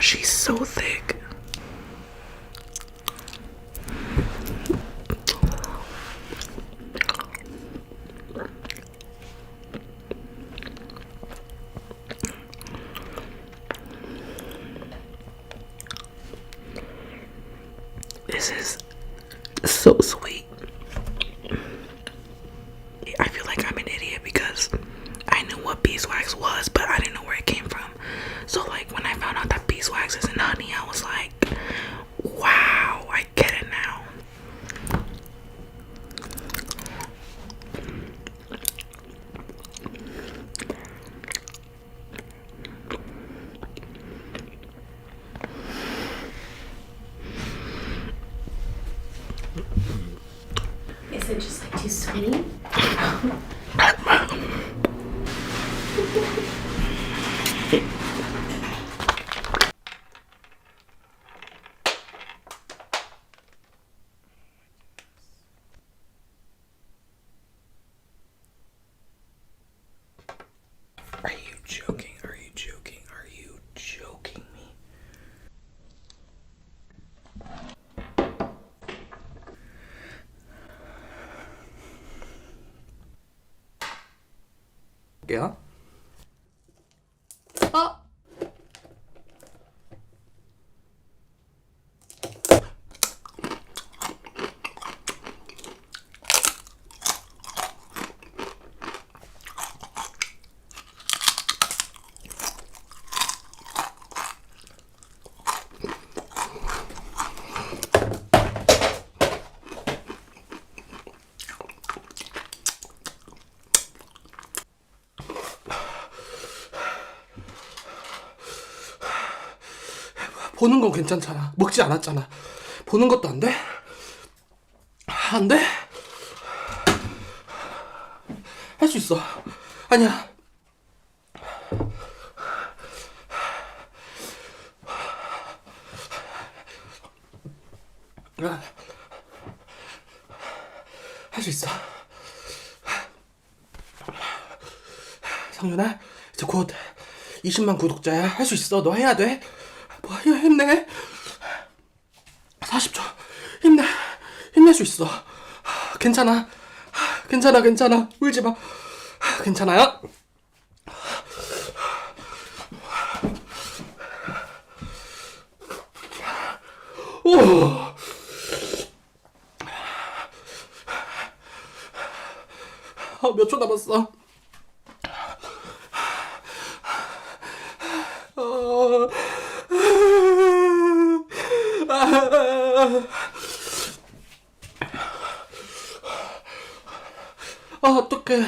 she's so thick. This is so sweet. I feel like I'm an idiot because I knew what beeswax was, but I didn't know where it came from. So like when I found out that beeswax isn't honey, I was like, wow, I get it now. Is it just like too sweet? Are you joking? Are you joking? Are you joking me? Yeah? 아! 보는 건 괜찮잖아. 먹지 않았잖아. 보는 것도 안 돼? 안 돼? 할 수 있어. 아니야. 할 수 있어. 상윤아, 이제 곧 20만 구독자야. 할 수 있어. 너 해야 돼. 뭐, 힘내. 40초. 힘낼 수 있어. 괜찮아. 괜찮아. 울지 마. 괜찮아요? 오. 몇 초 남았어? 어떡해.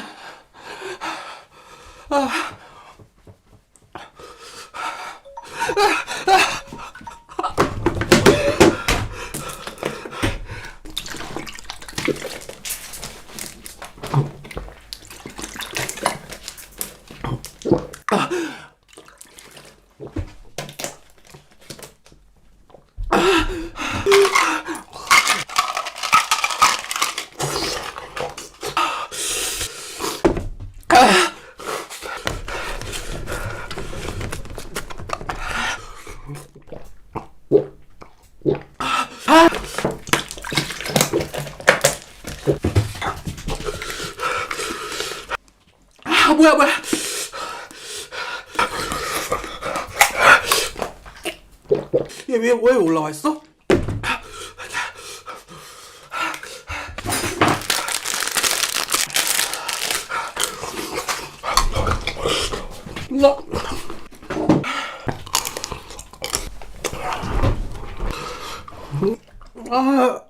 뭐야. 얘 왜 올라와 있어? 아.